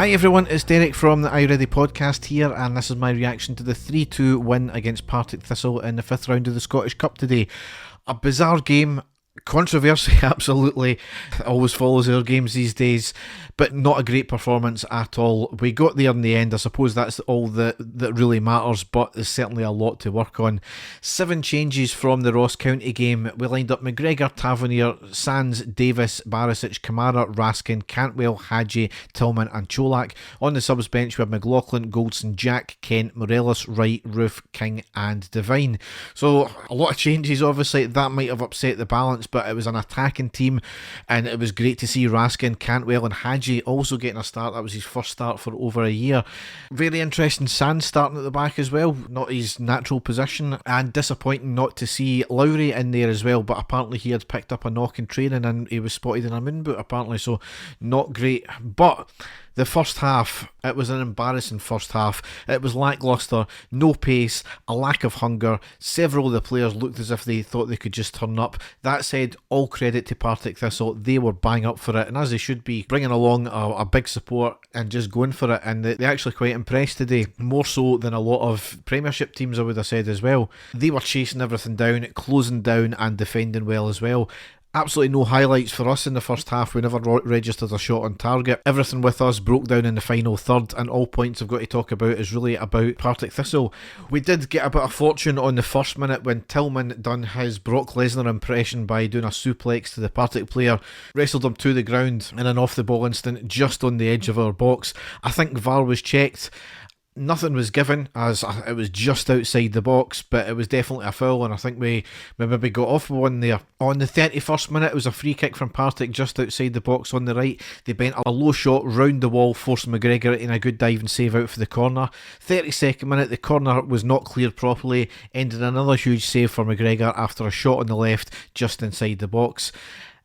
Hi everyone, it's Derek from the Are You Ready podcast here, and this is my reaction to the 3-2 win against Partick Thistle in the 5th round of the Scottish Cup today. A bizarre game, controversy absolutely, it always follows our games these days, but not a great performance at all. We got there in the end. I suppose that's all that really matters, but there's certainly a lot to work on. 7 changes from the Ross County game. We lined up McGregor, Tavernier, Sands, Davis, Barisic, Kamara, Raskin, Cantwell, Hadji, Tillman and Cholak. On the subs bench we have McLaughlin, Goldson, Jack, Kent, Morelos, Wright, Roof, King and Devine. So a lot of changes. Obviously that might have upset the balance, but it was an attacking team and it was great to see Raskin, Cantwell and Hadji also getting a start. That was his first start for over a year. Very interesting Sands starting at the back as well, not his natural position, and disappointing not to see Lowry in there as well, but apparently he had picked up a knock in training and he was spotted in a moon boot apparently, so not great. But the first half, it was an embarrassing first half. It was lacklustre, no pace, a lack of hunger. Several of the players looked as if they thought they could just turn up. That said, all credit to Partick Thistle. They were bang up for it, and as they should be, bringing along a big support and just going for it. And they actually quite impressed today, more so than a lot of Premiership teams, I would have said as well. They were chasing everything down, closing down and defending well as well. Absolutely no highlights for us in the first half. We never registered a shot on target. Everything with us broke down in the final third, and all points I've got to talk about is really about Partick Thistle. We did get a bit of fortune on the first minute when Tillman done his Brock Lesnar impression by doing a suplex to the Partick player, wrestled him to the ground in an off the ball instant just on the edge of our box. I think VAR was checked. Nothing was given as it was just outside the box, but it was definitely a foul, and I think we maybe got off with one there. On the 31st minute, it was a free kick from Partick just outside the box on the right. They bent a low shot round the wall, forced McGregor in a good dive and save out for the corner. 32nd minute, the corner was not cleared properly, ended another huge save for McGregor after a shot on the left just inside the box.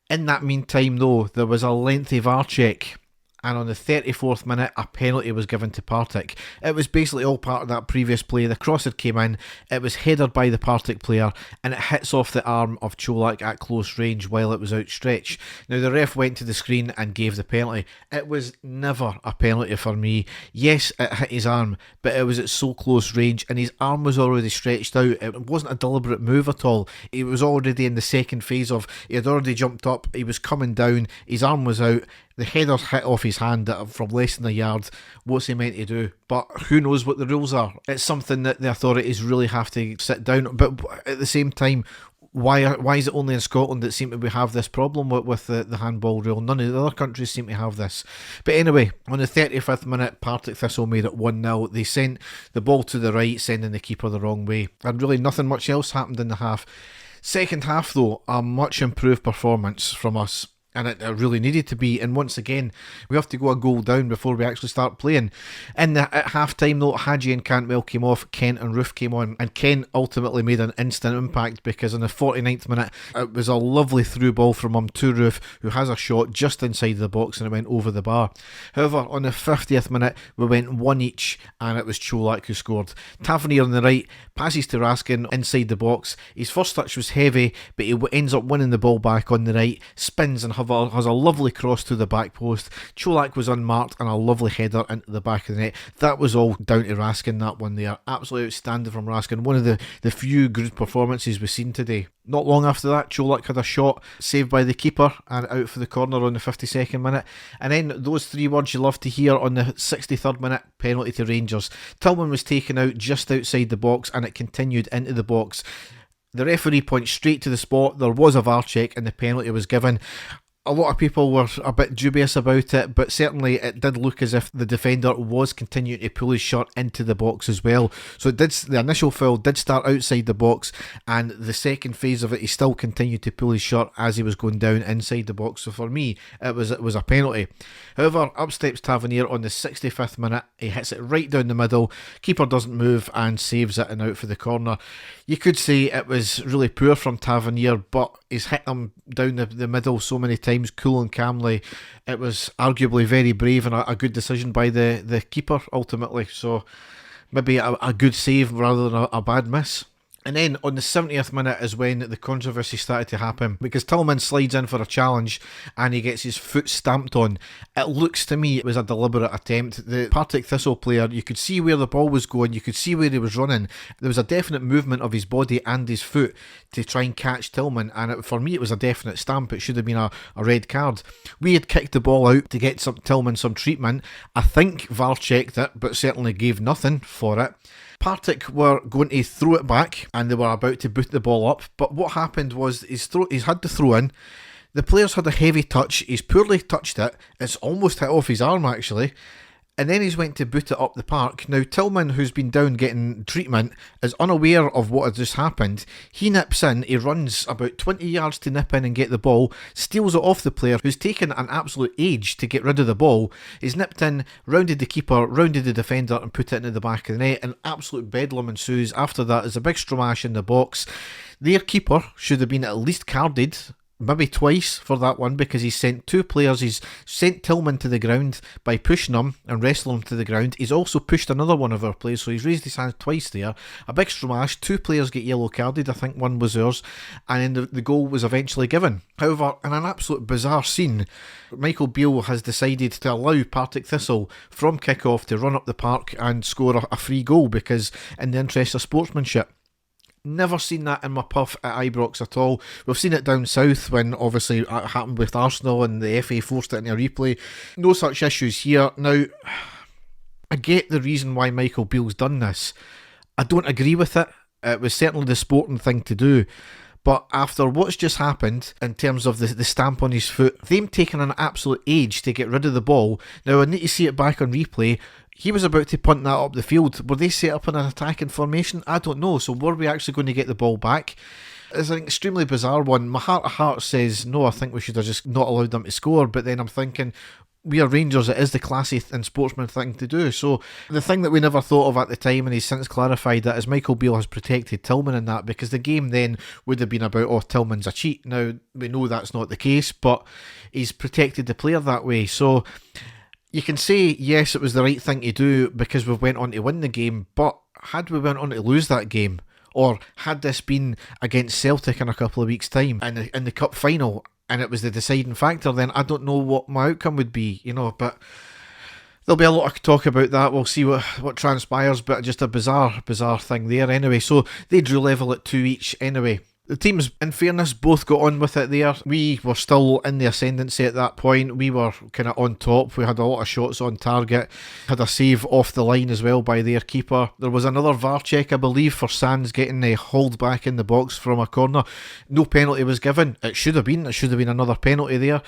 In that meantime though, there was a lengthy VAR check, and on the 34th minute a penalty was given to Partick. It was basically all part of that previous play. The cross had came in, it was headed by the Partick player and it hits off the arm of Cholak at close range while it was outstretched. Now the ref went to the screen and gave the penalty. It was never a penalty for me. Yes, it hit his arm, but it was at so close range and his arm was already stretched out. It wasn't a deliberate move at all. He was already in the second phase of, he had already jumped up, he was coming down, his arm was out. The header hit off his hand from less than a yard. What's he meant to do? But who knows what the rules are? It's something that the authorities really have to sit down. But at the same time, why is it only in Scotland that seem to have this problem with the handball rule? None of the other countries seem to have this. But anyway, on the 35th minute, Partick Thistle made it 1-0. They sent the ball to the right, sending the keeper the wrong way. And really nothing much else happened in the half. Second half though, a much improved performance from us. And it really needed to be, and once again we have to go a goal down before we actually start playing. At half time though, Hadji and Cantwell came off, Kent and Roof came on, and Kent ultimately made an instant impact because in the 49th minute it was a lovely through ball from him to Roof, who has a shot just inside the box and it went over the bar. However, on the 50th minute we went one each and it was Cholak who scored. Tavernier on the right passes to Raskin inside the box. His first touch was heavy, but he ends up winning the ball back on the right, spins and has a lovely cross to the back post. Cholak was unmarked and a lovely header into the back of the net. That was all down to Raskin, that one there. Absolutely outstanding from Raskin. One of the few good performances we've seen today. Not long after that, Cholak had a shot saved by the keeper and out for the corner on the 52nd minute. And then those three words you love to hear on the 63rd minute, penalty to Rangers. Tillman was taken out just outside the box and it continued into the box. The referee points straight to the spot. There was a VAR check and the penalty was given. A lot of people were a bit dubious about it, but certainly it did look as if the defender was continuing to pull his shot into the box as well. So the initial foul did start outside the box, and the second phase of it, he still continued to pull his shot as he was going down inside the box. So for me, it was a penalty. However, up steps Tavernier on the 65th minute. He hits it right down the middle. Keeper doesn't move and saves it and out for the corner. You could say it was really poor from Tavernier, but he's hit him down the middle so many times, cool and calmly. It was arguably very brave and a good decision by the keeper ultimately. So maybe a good save rather than a bad miss. And then on the 70th minute is when the controversy started to happen, because Tillman slides in for a challenge and he gets his foot stamped on. It looks to me it was a deliberate attempt. The Partick Thistle player, you could see where the ball was going, you could see where he was running. There was a definite movement of his body and his foot to try and catch Tillman, and for me it was a definite stamp. It should have been a red card. We had kicked the ball out to get Tillman some treatment. I think VAR checked it, but certainly gave nothing for it. Partick were going to throw it back and they were about to boot the ball up, but what happened was he's had the throw in. The players had a heavy touch, he's poorly touched it, it's almost hit off his arm actually, and then he's went to boot it up the park. Now Tillman, who's been down getting treatment, is unaware of what had just happened. He nips in, he runs about 20 yards to nip in and get the ball, steals it off the player who's taken an absolute age to get rid of the ball. He's nipped in, rounded the keeper, rounded the defender and put it into the back of the net, and absolute bedlam ensues. After that is a big stromash in the box. Their keeper should have been at least carded, maybe twice for that one, because he's sent two players. He's sent Tillman to the ground by pushing him and wrestling him to the ground. He's also pushed another one of our players, so he's raised his hand twice there. A big stromash, two players get yellow carded, I think one was ours, and then the goal was eventually given. However, in an absolute bizarre scene, Michael Beale has decided to allow Partick Thistle from kick-off to run up the park and score a free goal, because in the interest of sportsmanship. Never seen that in my puff at Ibrox at all. We've seen it down south when obviously it happened with Arsenal and the FA forced it into a replay. No such issues here. Now, I get the reason why Michael Beale's done this. I don't agree with it. It was certainly the sporting thing to do. But after what's just happened, in terms of the stamp on his foot, them taking an absolute age to get rid of the ball. Now, I need to see it back on replay. He was about to punt that up the field. Were they set up in an attacking formation? I don't know. So were we actually going to get the ball back? It's an extremely bizarre one. My heart of hearts says, no, I think we should have just not allowed them to score. But then I'm thinking, we are Rangers, it is the classy and sportsman thing to do. So the thing that we never thought of at the time, and he's since clarified that, is Michael Beale has protected Tillman in that, because the game then would have been about, oh, Tillman's a cheat. Now, we know that's not the case, but he's protected the player that way. So you can say, yes, it was the right thing to do because we went on to win the game, but had we went on to lose that game, or had this been against Celtic in a couple of weeks' time in the cup final, and it was the deciding factor, then I don't know what my outcome would be, but there'll be a lot of talk about that. We'll see what transpires, but just a bizarre thing there anyway. So they drew level at 2 each anyway. The teams, in fairness, both got on with it there. We were still in the ascendancy at that point. We were kind of on top. We had a lot of shots on target. Had a save off the line as well by their keeper. There was another VAR check, I believe, for Sands getting hauled back in the box from a corner. No penalty was given. It should have been. It should have been another penalty there.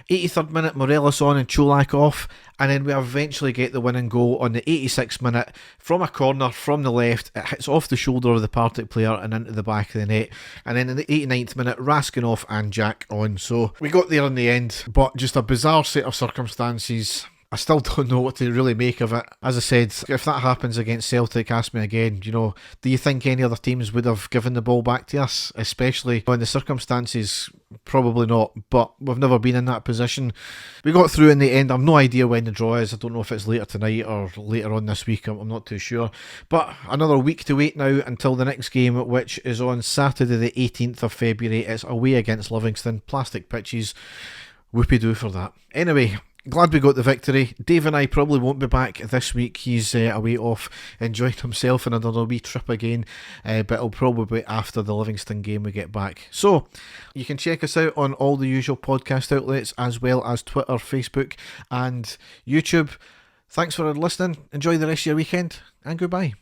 83rd minute, Morelos on and Cholak off, and then we eventually get the winning goal on the 86th minute from a corner from the left. It hits off the shoulder of the Partick player and into the back of the net, and then in the 89th minute, Raskin off and Jack on. So we got there in the end, but just a bizarre set of circumstances. I still don't know what to really make of it. As I said, if that happens against Celtic, ask me again, do you think any other teams would have given the ball back to us? Especially in the circumstances, probably not, but we've never been in that position. We got through in the end. I've no idea when the draw is. I don't know if it's later tonight or later on this week. I'm not too sure. But another week to wait now until the next game, which is on Saturday the 18th of February. It's away against Livingston. Plastic pitches. Whoopie-doo for that. Anyway, glad we got the victory. Dave and I probably won't be back this week. He's away off enjoying himself in another wee trip again, but it'll probably be after the Livingston game we get back. So you can check us out on all the usual podcast outlets, as well as Twitter, Facebook and YouTube. Thanks for listening. Enjoy the rest of your weekend, and goodbye.